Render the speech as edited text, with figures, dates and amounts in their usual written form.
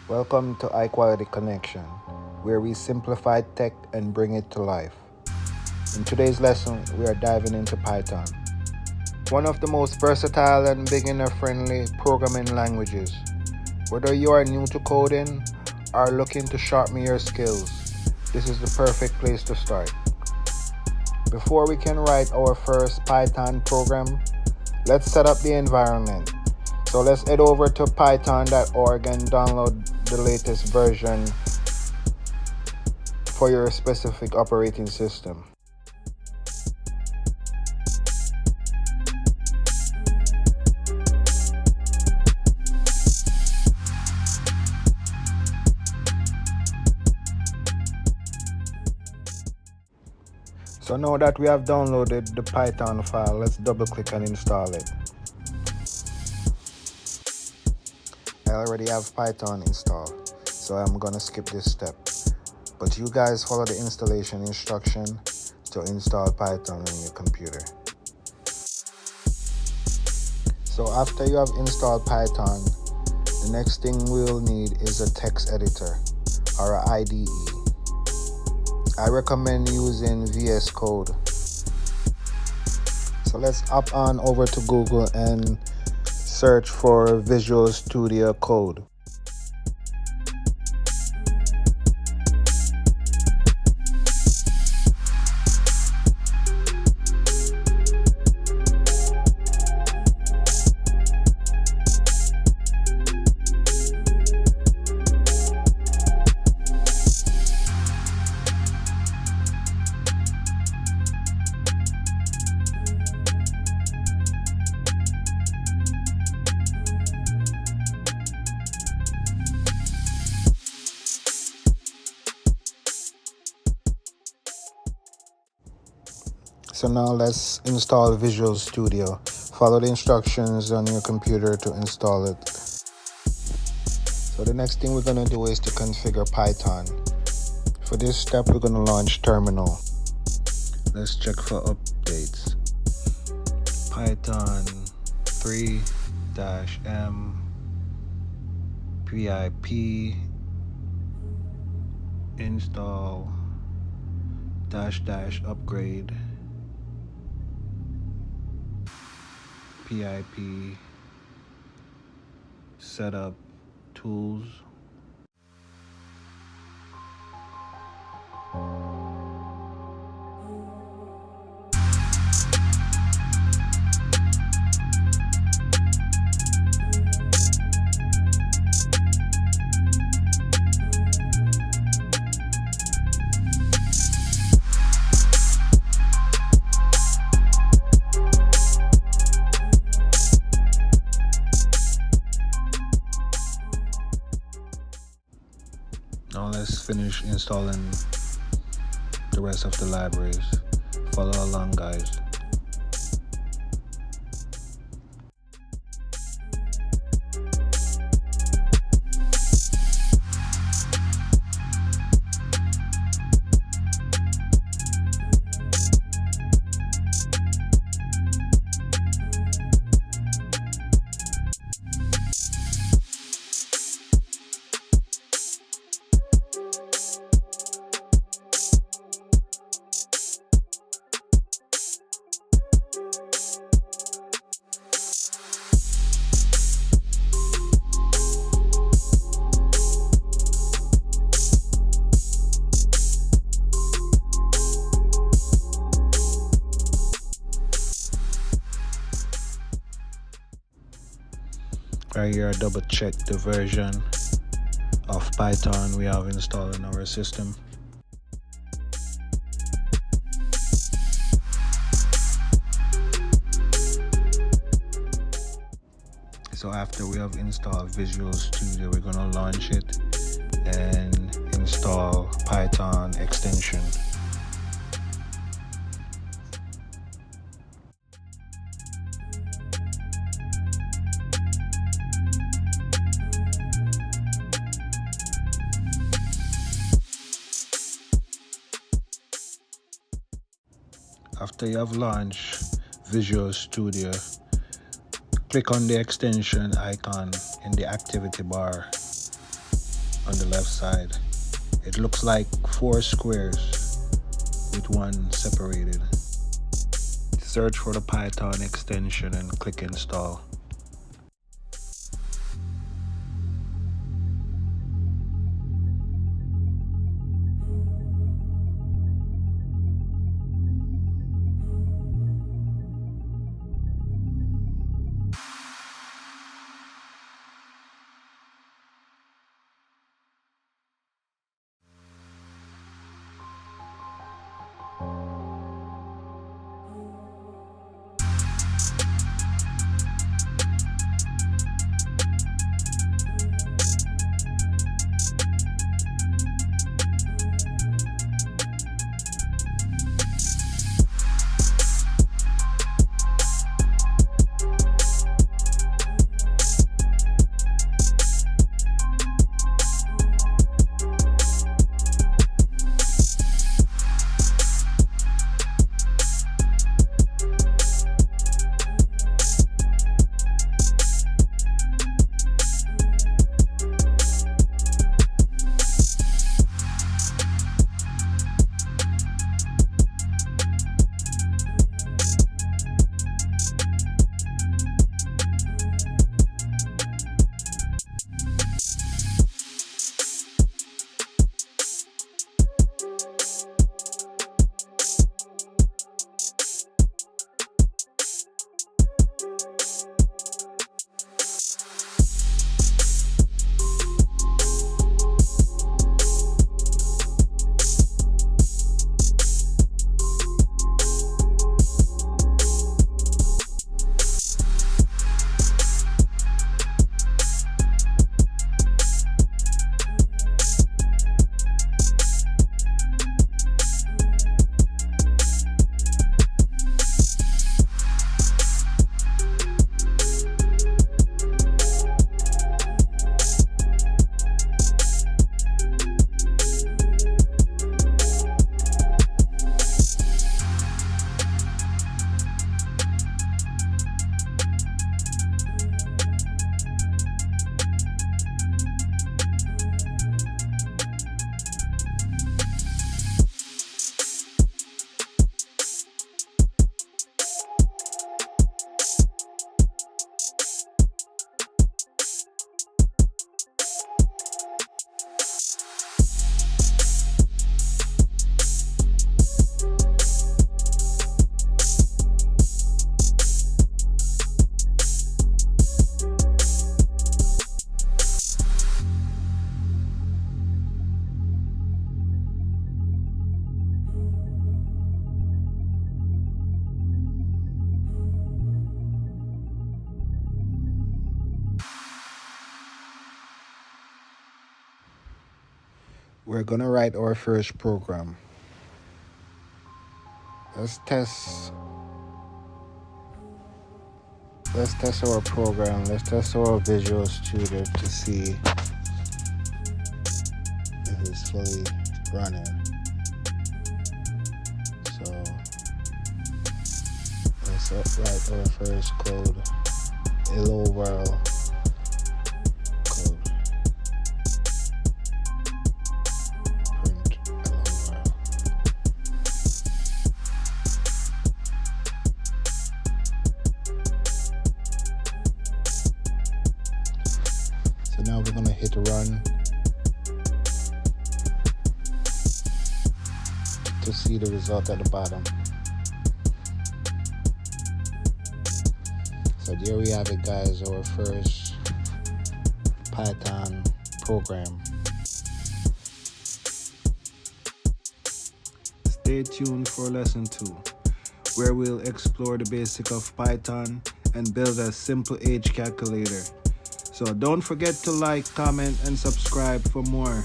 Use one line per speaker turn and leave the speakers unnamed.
Welcome to High Quality Connection, where we simplify tech and bring it to life. In today's lesson, we are diving into Python, one of the most versatile and beginner-friendly programming languages. Whether you are new to coding or looking to sharpen your skills, this is the perfect place to start. Before we can write our first Python program, let's set up the environment. So let's head over to python.org and download the latest version for your specific operating system. So now that we have downloaded the Python file, let's double click and install it. I already have Python installed, so I'm gonna skip this step. But you guys follow the installation instruction to install Python on your computer. So after you have installed Python, the next thing we'll need is a text editor or an IDE. I recommend using VS Code. So let's hop on over to Google and search for Visual Studio Code. So now let's install Visual Studio. Follow the instructions on your computer to install it. So the next thing we're going to do is to configure Python. For this step, we're going to launch Terminal. Let's check for updates. Python 3-m pip install -- upgrade pip setup tools. Now let's finish installing the rest of the libraries. Follow along, guys. Right here, I double check the version of Python we have installed in our system. So after we have installed Visual Studio, we're going to launch it and install Python extension. After you have launched Visual Studio, click on the extension icon in the activity bar on the left side. It looks like 4 squares with one separated. Search for the Python extension and click install. We're gonna write our first program. Let's test our program. Let's test our Visual Studio to see if it's fully running. So let's write our first code. Hello world. Now we're going to hit run to see the result at the bottom. So there we have it, guys, our first Python program. Stay tuned for lesson 2, where we'll explore the basic of Python and build a simple age calculator. So don't forget to like, comment, and subscribe for more.